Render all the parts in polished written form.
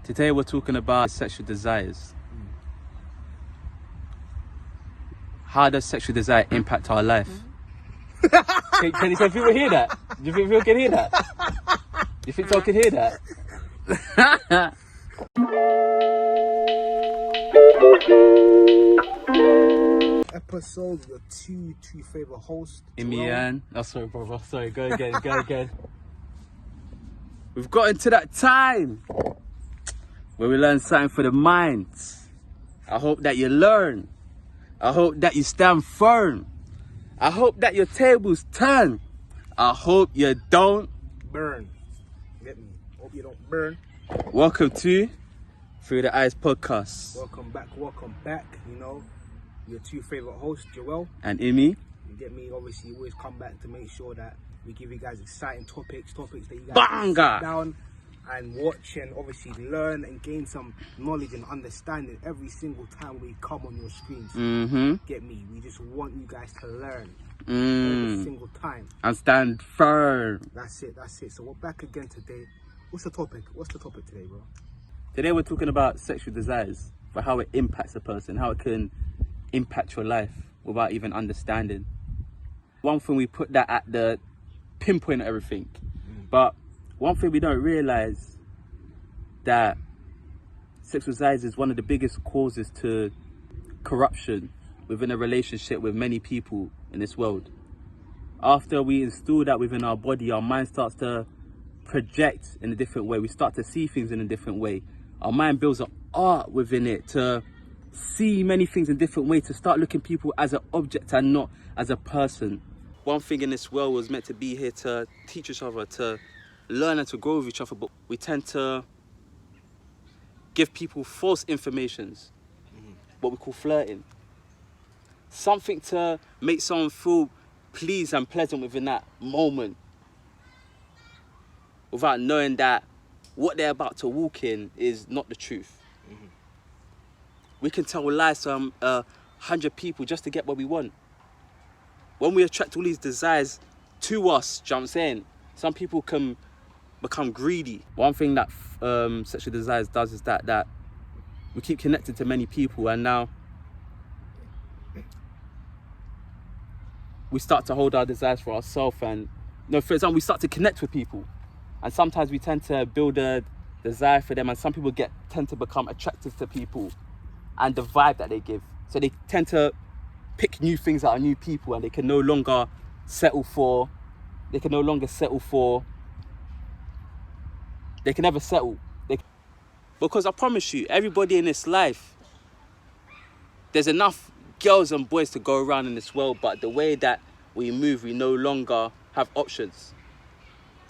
Today we're talking about sexual desires. How does sexual desire impact our life? Can people hear that? Do you think people can hear that? Do you think someone can hear that? Episode with your two favorite hosts. Imian. Oh, sorry, brother. Sorry, go again. We've gotten to that time where we learn something for the mind. I hope that you learn. I hope that you stand firm. I hope that your tables turn. I hope you don't burn. Get me? Hope you don't burn. Welcome to Through the Eyes podcast. Welcome back. You know, your two favorite hosts, Joel and Imi. You get me? Obviously, you always come back to make sure that we give you guys exciting topics that you guys can sit down and watch and obviously learn and gain some knowledge and understanding every single time we come on your screens. Get me? We just want you guys to learn every single time and stand firm. That's it. So we're back again today. What's the topic today, bro? Today we're talking about sexual desires, but how it impacts a person, how it can impact your life without even understanding. One thing, we put that at the pinpoint of everything, but one thing we don't realize, that sexual desires is one of the biggest causes to corruption within a relationship with many people in this world. After we install that within our body, our mind starts to project in a different way. We start to see things in a different way. Our mind builds an art within it to see many things in a different way, to start looking people as an object and not as a person. One thing in this world was meant to be here to teach each other, to learn and to grow with each other, but we tend to give people false informations, what we call flirting. Something to make someone feel pleased and pleasant within that moment, without knowing that what they're about to walk in is not the truth. We can tell lies to 100 people just to get what we want. When we attract all these desires to us, do you know what I'm saying? Some people can become greedy. One thing that sexual desires does is that we keep connected to many people, and now we start to hold our desires for ourselves. And for example, we start to connect with people, and sometimes we tend to build a desire for them, and some people tend to become attracted to people and the vibe that they give. So they tend to pick new things out of new people, and they can no longer settle for. They can never settle. Because I promise you, everybody in this life, there's enough girls and boys to go around in this world, but the way that we move, we no longer have options.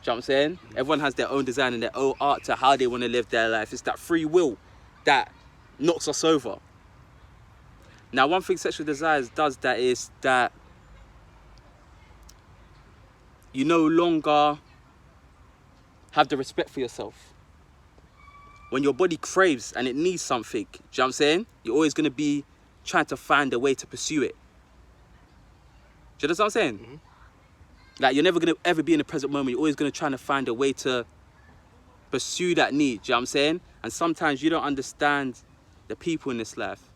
Do you know what I'm saying? Everyone has their own design and their own art to how they want to live their life. It's that free will that knocks us over. Now, one thing sexual desires does that is that you no longer have the respect for yourself. When your body craves and it needs something, do you know what I'm saying? You're always going to be trying to find a way to pursue it. Do you know what I'm saying? Like, you're never going to ever be in the present moment. You're always going to try to find a way to pursue that need. Do you know what I'm saying? And sometimes you don't understand the people in this life.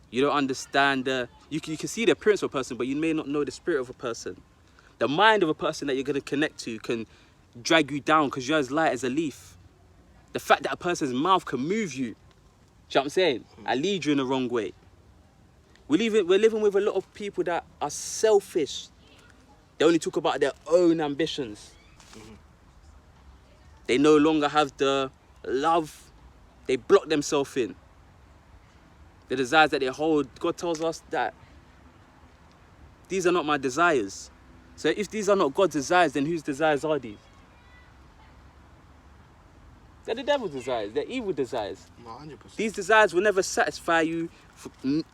You don't understand you can see the appearance of a person, but you may not know the spirit of a person. The mind of a person that you're going to connect to can drag you down because you're as light as a leaf. The fact that a person's mouth can move you, do you know what I'm saying, and lead you in the wrong way. We're living with a lot of people that are selfish. They only talk about their own ambitions. They no longer have the love. They block themselves in. The desires that they hold, God tells us that these are not my desires. So if these are not God's desires, then whose desires are these? They're the devil's desires. They're evil desires. No, 100%. These desires will never satisfy you,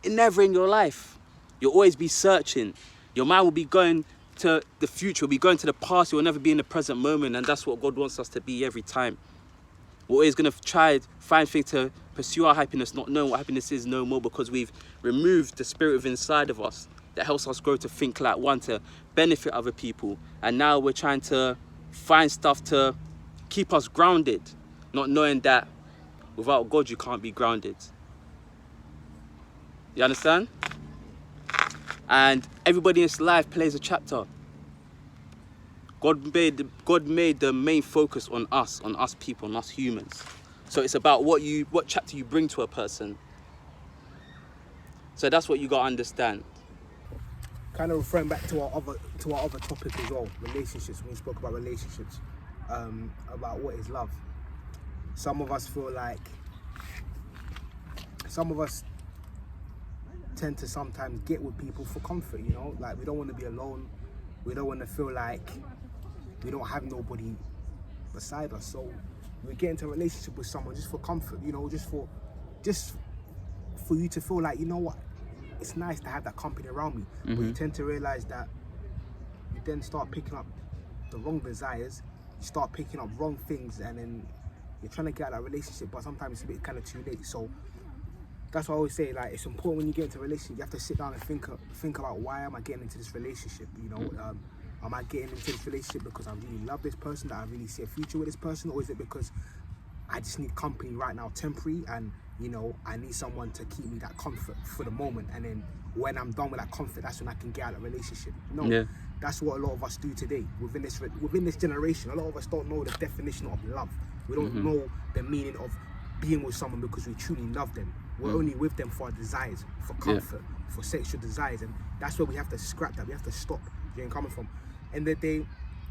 never in your life. You'll always be searching. Your mind will be going to the future, will be going to the past. You'll never be in the present moment, and that's what God wants us to be every time. We're always going to try to find things to pursue our happiness, not knowing what happiness is no more, because we've removed the spirit within inside of us that helps us grow to think like one, to benefit other people. And now we're trying to find stuff to keep us grounded, not knowing that Without God, you can't be grounded. You understand? And everybody in this life plays a chapter. God made the main focus on us people, on us humans. So it's about what chapter you bring to a person. So that's what you gotta understand. Kind of referring back to our other topic as well, relationships. When we spoke about relationships, about what is love. Some of us tend to sometimes get with people for comfort. You know, like we don't want to be alone. We don't want to feel like we don't have nobody beside us. So we get into a relationship with someone just for comfort. You know, just for you to feel like, you know what, it's nice to have that company around me. But you tend to realize that you then start picking up the wrong desires, you start picking up wrong things, and then you're trying to get out of that relationship, but sometimes it's a bit kind of too late. So that's why I always say, like, it's important when you get into a relationship, you have to sit down and think about, why am I getting into this relationship? You know, am I getting into this relationship because I really love this person, that I really see a future with this person, or is it because I just need company right now, temporary, and you know, I need someone to keep me that comfort for the moment, and then when I'm done with that comfort, that's when I can get out of the relationship. No, that's what a lot of us do today within this generation. A lot of us don't know the definition of love. We don't know the meaning of being with someone because we truly love them. We're only with them for our desires, for comfort, for sexual desires, and that's where we have to scrap that. We have to stop. You ain't coming from. End of the day,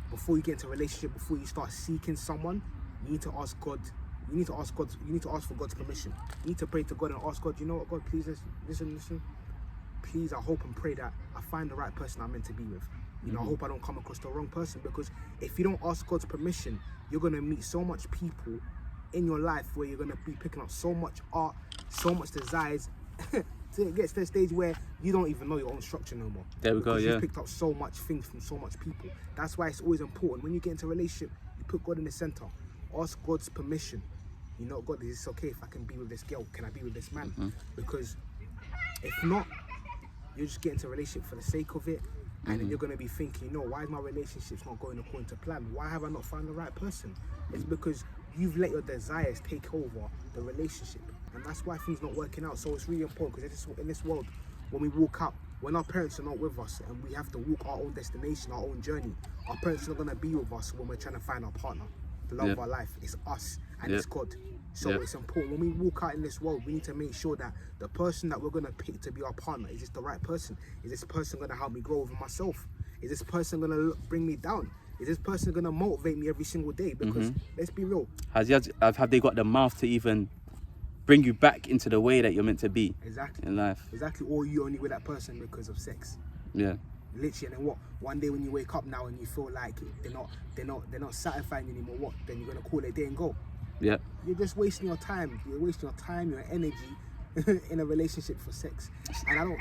before you get into a relationship, before you start seeking someone, you need to ask God. You need to ask for God's permission. You need to pray to God and ask God, you know what, God, please listen. Please, I hope and pray that I find the right person I'm meant to be with. You know, I hope I don't come across the wrong person, because if you don't ask God's permission, you're gonna meet so much people in your life where you're gonna be picking up so much art, so much desires, till it gets to the stage where you don't even know your own structure no more. There we go, yeah. You've picked up so much things from so much people. That's why it's always important when you get into a relationship, you put God in the center. Ask God's permission. You know, God, is this okay if I can be with this girl? Can I be with this man? Because if not, you just get into a relationship for the sake of it, and then you're going to be thinking, you know, why is my relationship not going according to plan? Why have I not found the right person? It's because you've let your desires take over the relationship, and that's why things not working out. So it's really important, because in this world, when we walk out, when our parents are not with us and we have to walk our own destination, our own journey, our parents are not going to be with us when we're trying to find our partner, the love of our life. It's us and it's God. So it's important when we walk out in this world, we need to make sure that the person that we're going to pick to be our partner, is this the right person? Is this person going to help me grow over myself? Is this person going to bring me down? Is this person going to motivate me every single day? Because let's be real. Have they got the mouth to even bring you back into the way that you're meant to be in life? Exactly. Or you only with that person because of sex. Yeah. Literally, and then what? One day when you wake up now and you feel like they're not satisfying you anymore, what? Then you're gonna call it a day and go. Yeah. You're just wasting your time. You're wasting your time, your energy in a relationship for sex. And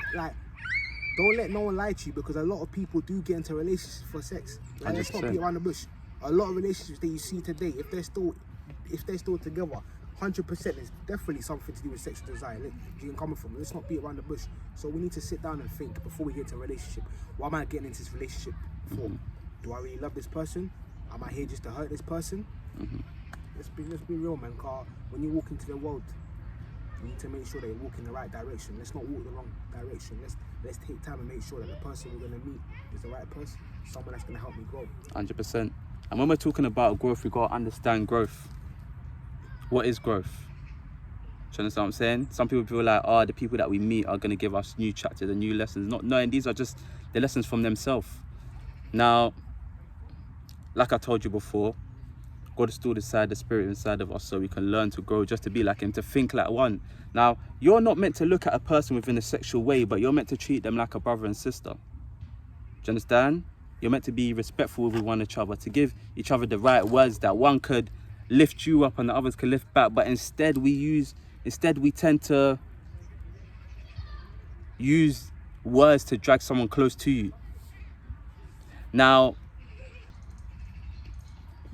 don't let no one lie to you, because a lot of people do get into relationships for sex. Like, let's not beat around the bush. A lot of relationships that you see today, if they're still together, 100% is definitely something to do with sexual desire. You can come from. Let's not beat around the bush. So we need to sit down and think before we get into a relationship. What am I getting into this relationship for? Do I really love this person? Am I here just to hurt this person? Let's be real, man. Car, when you walk into the world, you need to make sure that you walk in the right direction. Let's not walk the wrong direction. Let's take time and make sure that the person we're gonna meet is the right person, someone that's gonna help me grow. 100%. And when we're talking about growth, we gotta understand growth. What is growth? Do you understand what I'm saying? Some people feel like, the people that we meet are going to give us new chapters and new lessons. Not knowing these are just the lessons from themselves. Now, like I told you before, God has stored aside the spirit inside of us so we can learn to grow, just to be like him, to think like one. Now, you're not meant to look at a person within a sexual way, but you're meant to treat them like a brother and sister. Do you understand? You're meant to be respectful with one another, to give each other the right words that one could lift you up and the others can lift back. But instead we tend to use words to drag someone close to you. Now,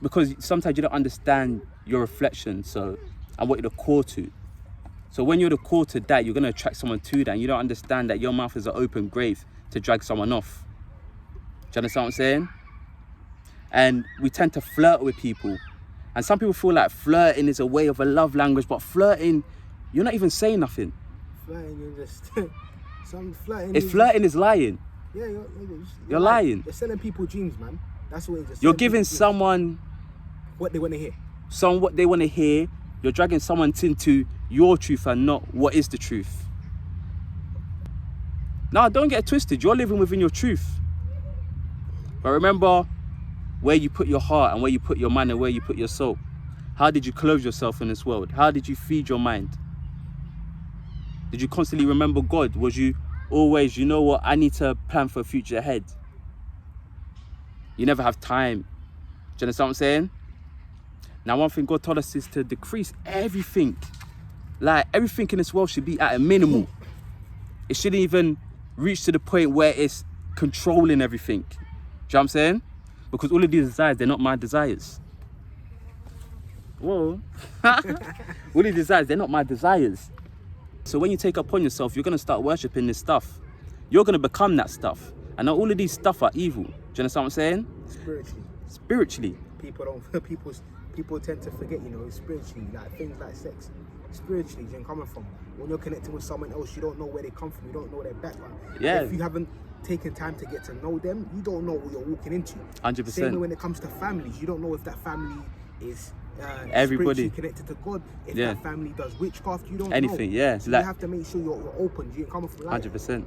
because sometimes you don't understand your reflection, so and what you're the core to. So when you're the core to that, you're going to attract someone to that, and you don't understand that your mouth is an open grave to drag someone off. Do you understand what I'm saying? And we tend to flirt with people. And some people feel like flirting is a way of a love language, but flirting, you're not even saying nothing. Flirting, you're just some flirting. If flirting is lying, yeah, you're lying. You're selling people dreams, man. That's what it is. You're giving someone what they want to hear. What they want to hear. You're dragging someone into your truth and not what is the truth. Now, don't get it twisted. You're living within your truth. But remember where you put your heart and where you put your mind and where you put your soul. How did you clothe yourself in this world? How did you feed your mind? Did you constantly remember God? Was you always, you know what, I need to plan for a future ahead? You never have time. Do you understand what I'm saying? Now, one thing God told us is to decrease everything. Like, everything in this world should be at a minimal. It shouldn't even reach to the point where it's controlling everything. Do you know what I'm saying? Because all of these desires, they're not my desires. Whoa. All these desires, they're not my desires. So when you take upon yourself, you're going to start worshipping this stuff. You're going to become that stuff. And all of these stuff are evil. Do you understand what I'm saying? Spiritually. People tend to forget, you know, spiritually, like things like sex. Spiritually, you're coming from. When you're connecting with someone else, you don't know where they come from. You don't know their background. Yeah. If you haven't taken time to get to know them, you don't know what you're walking into. 100%. Same way when it comes to families, you don't know if that family is everybody connected to God. If that family does witchcraft, you don't know. Anything, yeah. So you have to make sure you're open. You're coming from life. 100%.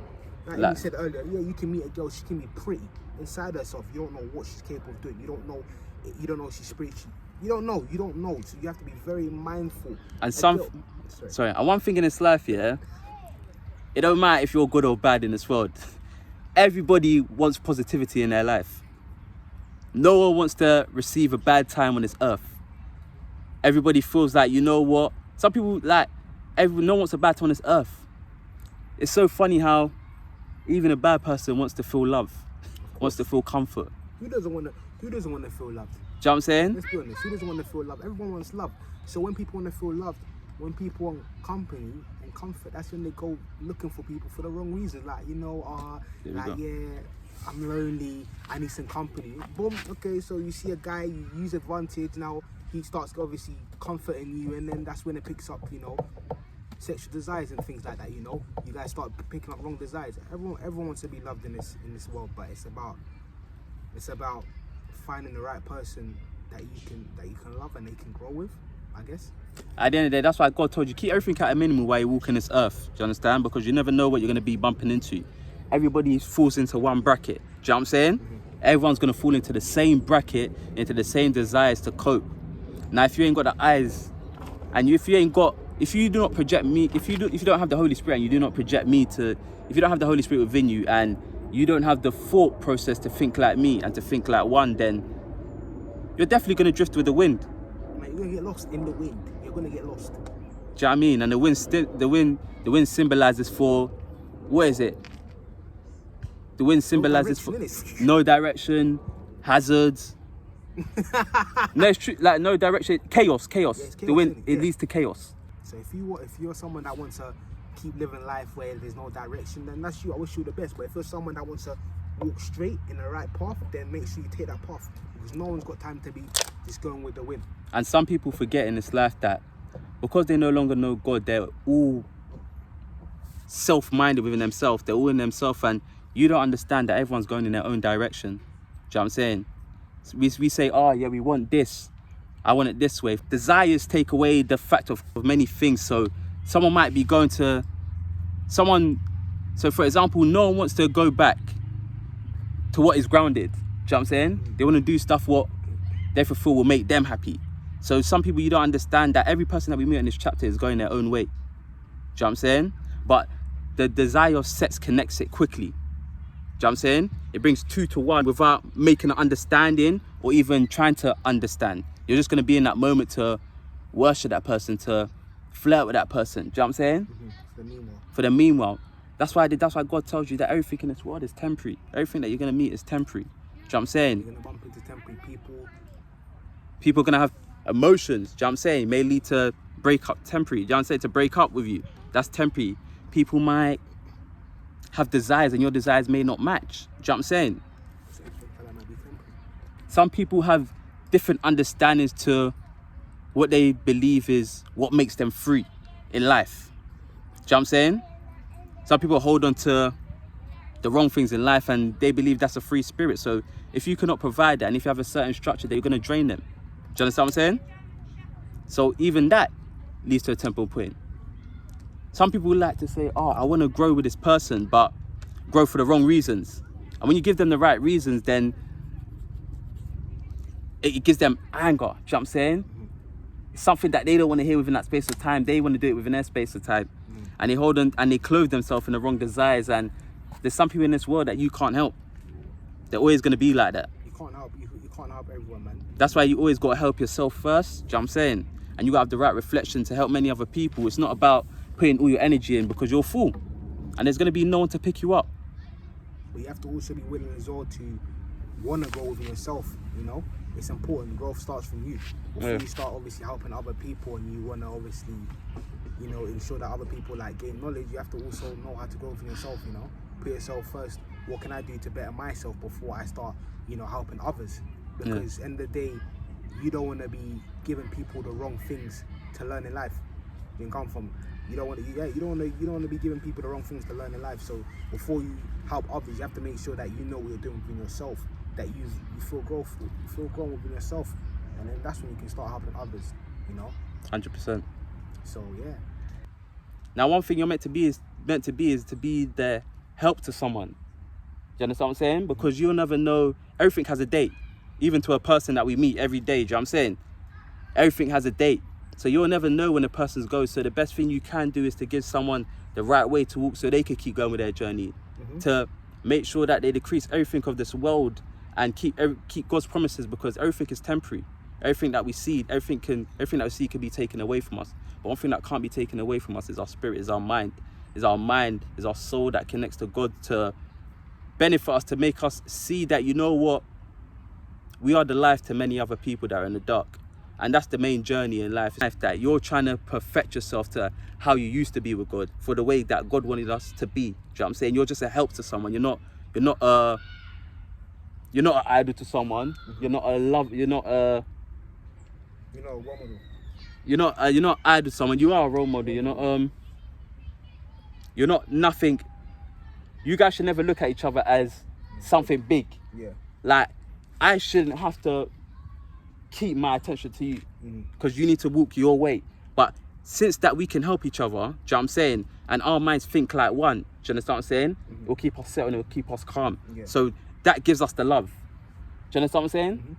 Like you said earlier, yeah, you can meet a girl, she can be pretty inside herself. You don't know what she's capable of doing. You don't know if she's spiritual. You don't know. So you have to be very mindful. And and one thing in this life, yeah, it don't matter if you're good or bad in this world. Everybody wants positivity in their life. No one wants to receive a bad time on this earth. Everybody feels like, you know what? Some people no one wants a bad time on this earth. It's so funny how even a bad person wants to feel love, wants to feel comfort. Who doesn't want to feel loved? Do you know what I'm saying? Let's be honest. Who doesn't want to feel loved? Everyone wants love. So when people want to feel loved, when people want company and comfort, that's when they go looking for people for the wrong reasons. Like, you know, I'm lonely, I need some company. Boom, okay, so you see a guy, you use advantage, now he starts obviously comforting you, and then that's when it picks up, you know, sexual desires and things like that, you know. You guys start picking up wrong desires. Everyone wants to be loved in this world, but it's about finding the right person that you can love and they can grow with, I guess. At the end of the day, that's why God told you, keep everything at a minimum while you walk in this earth. Do you understand? Because you never know what you're going to be bumping into. Everybody falls into one bracket. Do you know what I'm saying? Mm-hmm. Everyone's going to fall into the same bracket, into the same desires to cope. Now, if you ain't got the eyes, and if you do not project me, if you don't have the Holy Spirit and you do not project me if you don't have the Holy Spirit within you and you don't have the thought process to think like me and to think like one, then you're definitely going to drift with the wind. Mate, you're going to get lost in the wind. You're going to get lost. Do you know what I mean? And the wind symbolizes for, what is it? The wind symbolizes for no direction, hazards. No, it's true. Like no direction, chaos. Chaos, the wind, it leads to chaos. So if you're someone that wants to keep living life where there's no direction, then that's you. I wish you the best. But if you're someone that wants to walk straight in the right path, then make sure you take that path, because no one's got time to be just going with the wind. And some people forget in this life that because they no longer know God, they're all self-minded within themselves. They're all in themselves, and you don't understand that everyone's going in their own direction. Do you know what I'm saying? So we say, oh yeah, we want this. I want it this way. Desires take away the fact of many things. So someone might be going to so for example, no one wants to go back to what is grounded. Do you know what I'm saying? They want to do stuff what they feel will make them happy. So some people, you don't understand that every person that we meet in this chapter is going their own way. Do you know what I'm saying? But the desire of sex connects it quickly. Do you know what I'm saying? It brings two to one without making an understanding or even trying to understand. You're just going to be in that moment to worship that person, to flirt with that person. Do you know what I'm saying? Mm-hmm. For the meanwhile. That's why God tells you that everything in this world is temporary. Everything that you're going to meet is temporary. Do you know what I'm saying? You're going to bump into temporary people. People are going to have emotions. Do you know what I'm saying? May lead to break up temporary. Do you know what I'm saying? To break up with you. That's temporary. People might have desires and your desires may not match. Do you know what I'm saying? Some people have different understandings to what they believe is what makes them free in life. Do you know what I'm saying? Some people hold on to the wrong things in life and they believe that's a free spirit. So if you cannot provide that, and if you have a certain structure, that you're going to drain them. Do you understand what I'm saying? So even that leads to a temporal point. Some people like to say, oh, I want to grow with this person, but grow for the wrong reasons. And when you give them the right reasons, then it gives them anger. Do you know what I'm saying? It's something that they don't want to hear within that space of time. They want to do it within their space of time. And they hold on and they clothe themselves in the wrong desires. And there's some people in this world that you can't help. They're always going to be like that. You can't help everyone, man. That's why you always got to help yourself first. Do you know what I'm saying? And you got to have the right reflection to help many other people. It's not about putting all your energy in because you're full. And there's going to be no one to pick you up. But you have to also be willing as well to want to grow within yourself, you know? It's important. Growth starts from you. Before you start obviously helping other people and you want to obviously, you know, ensure that other people like gain knowledge, you have to also know how to grow within yourself, you know? Put yourself first. What can I do to better myself before I start, you know, helping others? Because end of the day, you don't want to be giving people the wrong things to learn in life. You can come from. You don't want to be giving people the wrong things to learn in life. So before you help others, you have to make sure that you know what you're doing within yourself, that you feel growth, you feel grown within yourself, and then that's when you can start helping others. You know. 100%. So yeah. Now, one thing you're meant to be is to be the help to someone. Do you understand what I'm saying? Because you'll never know. Everything has a date, even to a person that we meet every day. Do you know what I'm saying? Everything has a date. So you'll never know when a person's goes. So the best thing you can do is to give someone the right way to walk so they can keep going with their journey. To make sure that they decrease everything of this world and keep God's promises, because everything is temporary. Everything that we see, everything that we see can be taken away from us. But one thing that can't be taken away from us is our spirit, is our mind. Is our soul that connects to God to benefit us, to make us see that, you know what, we are the life to many other people that are in the dark. And that's the main journey in life, that you're trying to perfect yourself to how you used to be with God, for the way that God wanted us to be. Do you know what I'm saying? You're just a help to someone. You're not an idol to someone. You're not a role model. You're not idol to someone. You are a role model. You're not nothing. You guys should never look at each other as something big. Yeah. Like, I shouldn't have to keep my attention to you because you need to walk your way. But since that we can help each other, do you know what I'm saying? And our minds think like one. Do you understand what I'm saying? It will keep us settled and it will keep us calm. Yeah. So that gives us the love. Do you understand what I'm saying?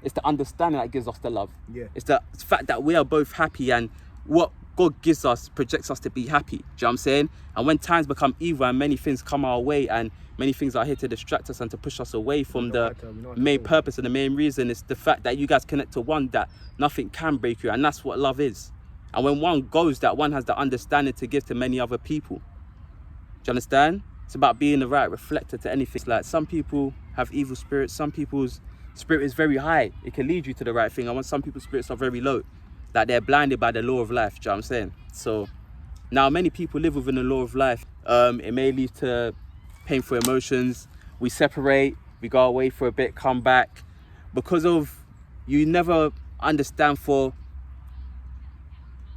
It's the understanding that gives us the love. Yeah. It's the fact that we are both happy, and what God gives us projects us to be happy. Do you know what I'm saying? And when times become evil and many things come our way and many things are here to distract us and to push us away from the main purpose and the main reason, is the fact that you guys connect to one, that nothing can break you. And that's what love is. And when one goes, that one has the understanding to give to many other people. Do you understand? It's about being the right reflector to anything. It's like, some people have evil spirits. Some people's spirit is very high. It can lead you to the right thing. And when some people's spirits are very low, that they're blinded by the law of life. Do you know what I'm saying? So now many people live within the law of life. It may lead to painful emotions. We separate, we go away for a bit, come back, because of you never understand for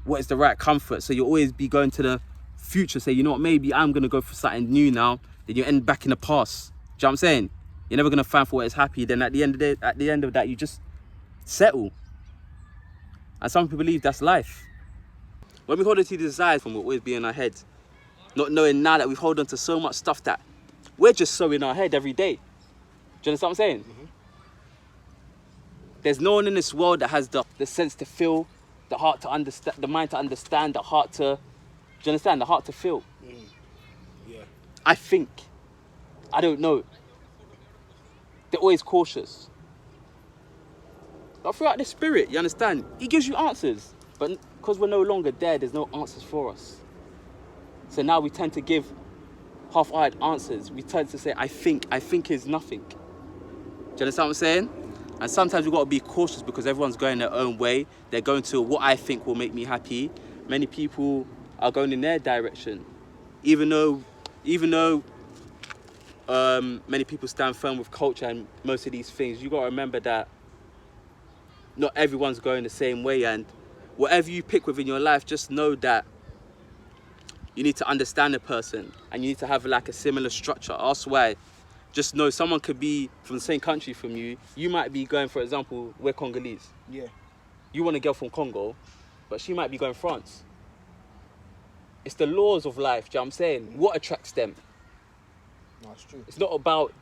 what is the right comfort. So you'll always be going to the future, say, you know what, maybe I'm gonna go for something new now. Then you end back in the past. Do you know what I'm saying? You're never gonna find for what is happy. Then at the end of that, you just settle. And some people believe that's life. When we hold on to the desires, will always be in our head, not knowing now that we've held on to so much stuff that we're just so in our head every day. Do you understand what I'm saying? There's no one in this world that has the sense to feel, the heart to understand, the mind to understand, the heart to, do you understand? The heart to feel. Yeah. I think. I don't know. They're always cautious. But throughout the spirit, you understand? He gives you answers. But because we're no longer there, there's no answers for us. So now we tend to give half-hearted answers. We tend to say, I think is nothing. Do you understand what I'm saying? And sometimes we've got to be cautious because everyone's going their own way. They're going to what I think will make me happy. Many people are going in their direction. Even though many people stand firm with culture and most of these things, you got to remember that not everyone's going the same way, and whatever you pick within your life, just know that you need to understand the person and you need to have like a similar structure. Ask why. Just know someone could be from the same country from you. You might be going, for example, we're Congolese. Yeah. You want a girl from Congo, but she might be going France. It's the laws of life, do you know what I'm saying? What attracts them? No, it's true. It's not about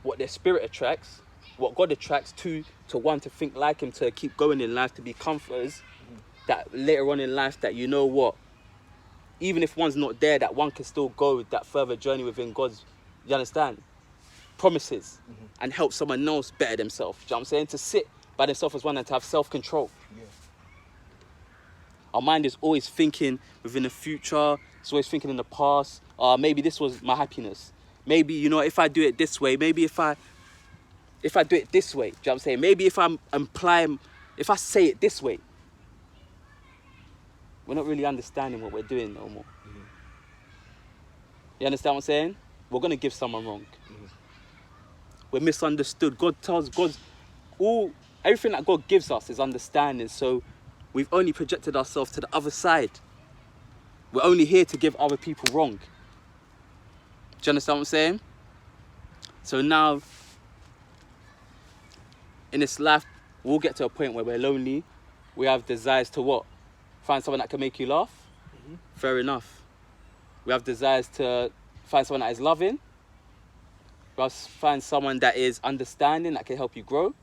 what their spirit attracts, what God attracts to one to think like him, to keep going in life, to be comforters, that later on in life that you know what, even if one's not there, that one can still go that further journey within God's, you understand, promises, and help someone else better themselves. Do you know what I'm saying? To sit by themselves as one and to have self-control. Yeah. Our mind is always thinking within the future. It's always thinking in the past. Maybe this was my happiness. Maybe, you know, if I do it this way, maybe if I do it this way, do you know what I'm saying? Maybe if I say it this way. We're not really understanding what we're doing no more. You understand what I'm saying? We're going to give someone wrong. We're misunderstood. Everything that God gives us is understanding. So we've only projected ourselves to the other side. We're only here to give other people wrong. Do you understand what I'm saying? So now, in this life, we'll get to a point where we're lonely. We have desires to what? Find someone that can make you laugh? Fair enough. We have desires to find someone that is loving. We have to find someone that is understanding, that can help you grow.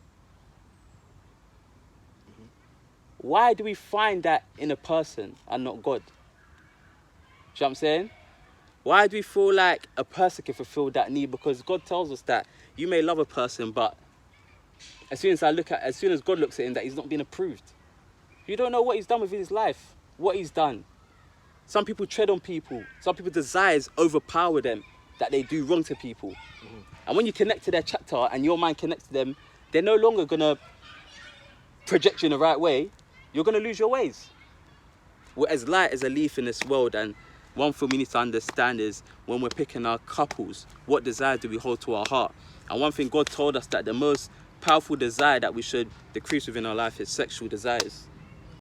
Why do we find that in a person and not God? Do you know what I'm saying? Why do we feel like a person can fulfill that need? Because God tells us that you may love a person, but as soon as God looks at him, that he's not being approved. You don't know what he's done with his life, what he's done. Some people tread on people. Some people's desires overpower them, that they do wrong to people. And when you connect to their chapter and your mind connects to them, they're no longer going to project you in the right way. You're going to lose your ways. We're as light as a leaf in this world. And one thing we need to understand is when we're picking our couples, what desire do we hold to our heart? And one thing God told us that the most powerful desire that we should decrease within our life is sexual desires.